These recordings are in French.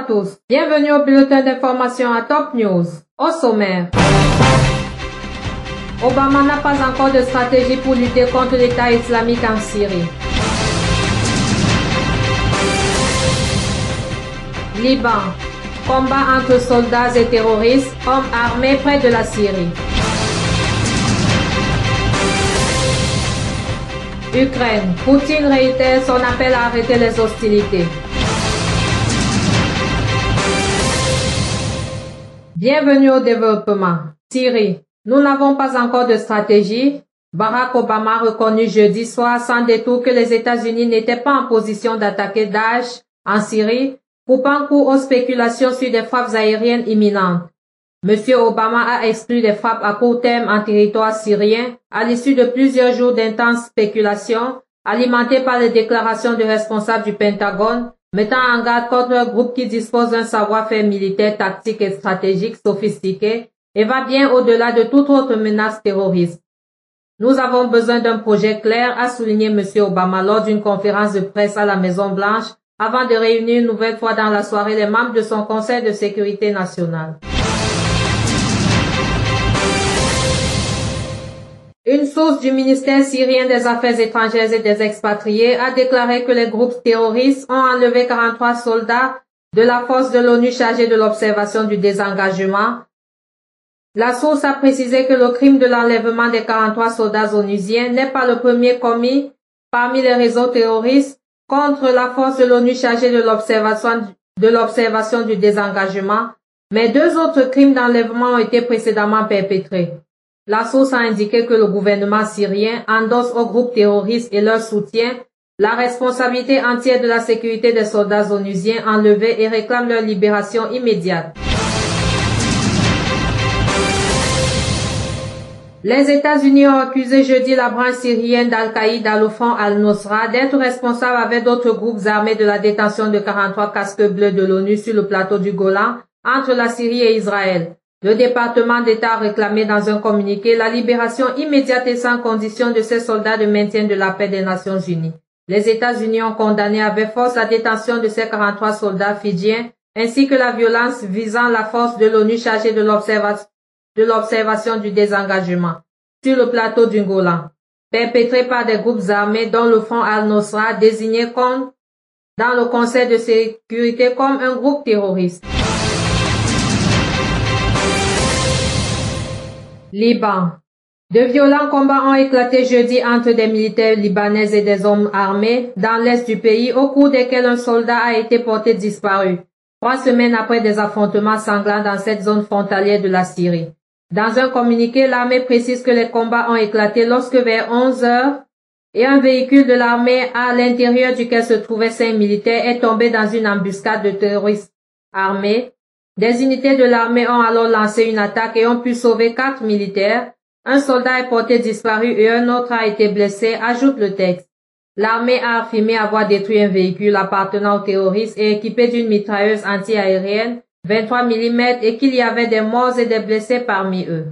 à tous, bienvenue au bulletin d'information à Top News. Au sommaire, Obama n'a pas encore de stratégie pour lutter contre l'État islamique en Syrie. Liban, combat entre soldats et terroristes, hommes armés près de la Syrie. Ukraine, Poutine réitère son appel à arrêter les hostilités. Bienvenue au développement. Syrie, nous n'avons pas encore de stratégie. Barack Obama a reconnu jeudi soir sans détour que les États-Unis n'étaient pas en position d'attaquer Daesh en Syrie, coupant court aux spéculations sur des frappes aériennes imminentes. Monsieur Obama a exclu des frappes à court terme en territoire syrien à l'issue de plusieurs jours d'intenses spéculations alimentées par les déclarations de responsables du Pentagone, mettant en garde contre un groupe qui dispose d'un savoir-faire militaire, tactique et stratégique sophistiqué et va bien au-delà de toute autre menace terroriste. Nous avons besoin d'un projet clair, a souligné M. Obama lors d'une conférence de presse à la Maison-Blanche avant de réunir une nouvelle fois dans la soirée les membres de son Conseil de sécurité nationale. Une source du ministère syrien des Affaires étrangères et des expatriés a déclaré que les groupes terroristes ont enlevé 43 soldats de la force de l'ONU chargée de l'observation du désengagement. La source a précisé que le crime de l'enlèvement des 43 soldats onusiens n'est pas le premier commis parmi les réseaux terroristes contre la force de l'ONU chargée de l'observation du désengagement, mais 2 autres crimes d'enlèvement ont été précédemment perpétrés. La source a indiqué que le gouvernement syrien endosse aux groupes terroristes et leur soutien la responsabilité entière de la sécurité des soldats onusiens enlevés et réclame leur libération immédiate. Les États-Unis ont accusé jeudi la branche syrienne d'Al-Qaïda, le Front al-Nosra, d'être responsable avec d'autres groupes armés de la détention de 43 casques bleus de l'ONU sur le plateau du Golan entre la Syrie et Israël. Le département d'État a réclamé dans un communiqué la libération immédiate et sans condition de ces soldats de maintien de la paix des Nations Unies. Les États-Unis ont condamné avec force la détention de ces 43 soldats fidjiens ainsi que la violence visant la force de l'ONU chargée de l'observation du désengagement sur le plateau du Golan, perpétrée par des groupes armés dont le Front al-Nosra désigné dans le Conseil de sécurité comme un groupe terroriste. Liban. De violents combats ont éclaté jeudi entre des militaires libanais et des hommes armés dans l'est du pays, au cours desquels un soldat a été porté disparu, 3 semaines après des affrontements sanglants dans cette zone frontalière de la Syrie. Dans un communiqué, l'armée précise que les combats ont éclaté lorsque vers 11 heures, et un véhicule de l'armée à l'intérieur duquel se trouvaient 5 militaires est tombé dans une embuscade de terroristes armés. Des unités de l'armée ont alors lancé une attaque et ont pu sauver 4 militaires. Un soldat est porté disparu et un autre a été blessé, ajoute le texte. L'armée a affirmé avoir détruit un véhicule appartenant aux terroristes et équipé d'une mitrailleuse anti-aérienne 23 mm et qu'il y avait des morts et des blessés parmi eux.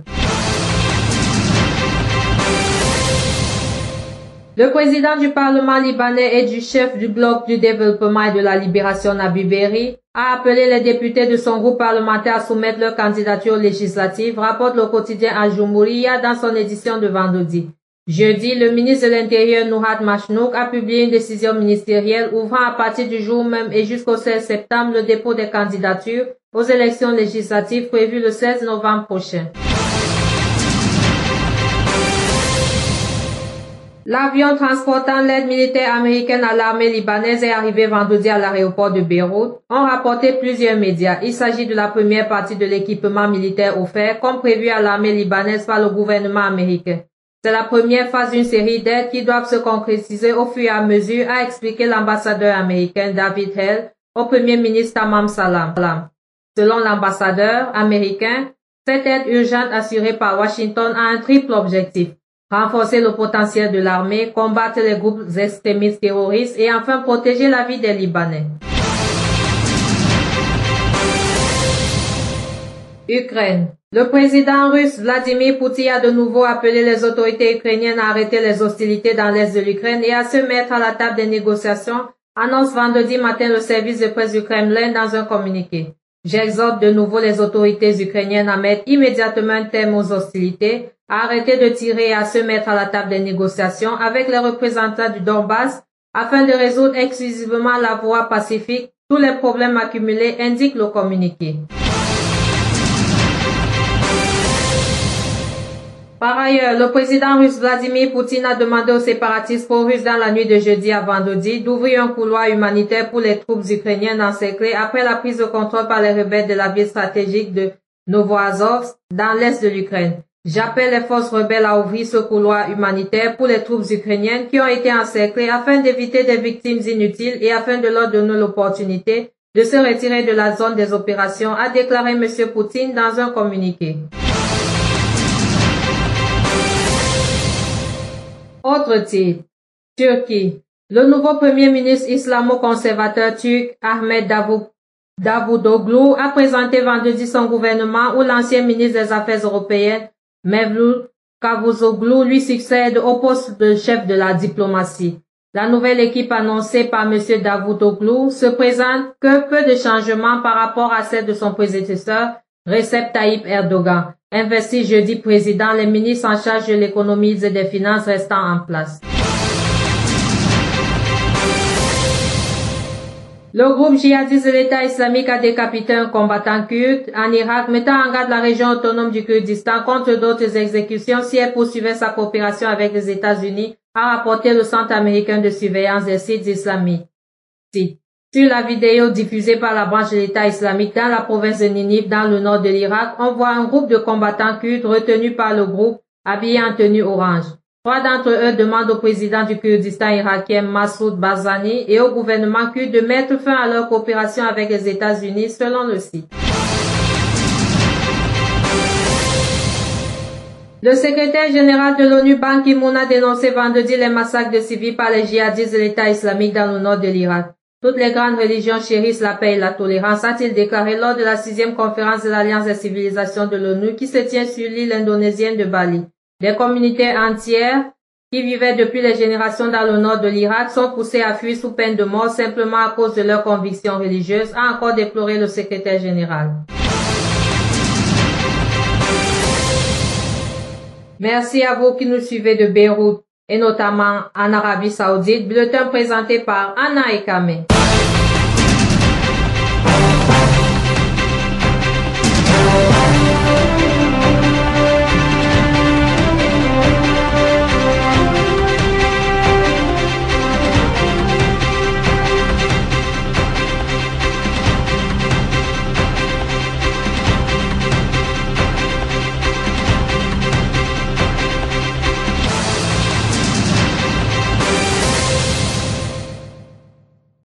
Le président du Parlement libanais et du chef du bloc du développement et de la libération Nabi Berri a appelé les députés de son groupe parlementaire à soumettre leur candidature législative, rapporte le quotidien Al-Jumhuriya dans son édition de vendredi. Jeudi, le ministre de l'Intérieur Nouhat Machnouk a publié une décision ministérielle ouvrant à partir du jour même et jusqu'au 16 septembre le dépôt des candidatures aux élections législatives prévues le 16 novembre prochain. L'avion transportant l'aide militaire américaine à l'armée libanaise est arrivé vendredi à l'aéroport de Beyrouth, ont rapporté plusieurs médias. Il s'agit de la première partie de l'équipement militaire offert comme prévu à l'armée libanaise par le gouvernement américain. C'est la première phase d'une série d'aides qui doivent se concrétiser au fur et à mesure, a expliqué l'ambassadeur américain David Hale au premier ministre Tamam Salam. Selon l'ambassadeur américain, cette aide urgente assurée par Washington a un triple objectif. Renforcer le potentiel de l'armée, combattre les groupes extrémistes terroristes et enfin protéger la vie des Libanais. Ukraine. Le président russe Vladimir Poutine a de nouveau appelé les autorités ukrainiennes à arrêter les hostilités dans l'est de l'Ukraine et à se mettre à la table des négociations annonce vendredi matin le service de presse du Kremlin dans un communiqué. J'exhorte de nouveau les autorités ukrainiennes à mettre immédiatement un terme aux hostilités, à arrêter de tirer et à se mettre à la table des négociations avec les représentants du Donbass afin de résoudre exclusivement la voie pacifique tous les problèmes accumulés, indique le communiqué. Par ailleurs, le président russe Vladimir Poutine a demandé aux séparatistes pro-russes dans la nuit de jeudi à vendredi d'ouvrir un couloir humanitaire pour les troupes ukrainiennes encerclées après la prise de contrôle par les rebelles de la ville stratégique de Novoazovsk dans l'est de l'Ukraine. J'appelle les forces rebelles à ouvrir ce couloir humanitaire pour les troupes ukrainiennes qui ont été encerclées afin d'éviter des victimes inutiles et afin de leur donner l'opportunité de se retirer de la zone des opérations, a déclaré M. Poutine dans un communiqué. Autre titre. Turquie. Le nouveau premier ministre islamo-conservateur turc Ahmet Davutoglu a présenté vendredi son gouvernement où l'ancien ministre des Affaires européennes Mevlut Cavusoglu lui succède au poste de chef de la diplomatie. La nouvelle équipe annoncée par M. Davutoglu se présente que peu de changements par rapport à celle de son prédécesseur Recep Tayyip Erdogan, investi jeudi président, les ministres en charge de l'économie et des finances restant en place. Le groupe djihadiste de l'État islamique a décapité un combattant kurde en Irak, mettant en garde la région autonome du Kurdistan contre d'autres exécutions si elle poursuivait sa coopération avec les États-Unis, a rapporté le Centre américain de surveillance des sites islamiques. Sur la vidéo diffusée par la branche de l'État islamique dans la province de Ninive, dans le nord de l'Irak, on voit un groupe de combattants kurdes retenus par le groupe, habillés en tenue orange. 3 d'entre eux demandent au président du Kurdistan irakien Massoud Barzani et au gouvernement kurde de mettre fin à leur coopération avec les États-Unis, selon le site. Le secrétaire général de l'ONU, Ban Ki-moon, a dénoncé vendredi les massacres de civils par les djihadistes de l'État islamique dans le nord de l'Irak. Toutes les grandes religions chérissent la paix et la tolérance, a-t-il déclaré lors de la 6e conférence de l'Alliance des civilisations de l'ONU qui se tient sur l'île indonésienne de Bali. Des communautés entières qui vivaient depuis les générations dans le nord de l'Irak sont poussées à fuir sous peine de mort simplement à cause de leurs convictions religieuses, a encore déploré le secrétaire général. Merci à vous qui nous suivez de Beyrouth et notamment en Arabie Saoudite. Bulletin présenté par Anna Ekame.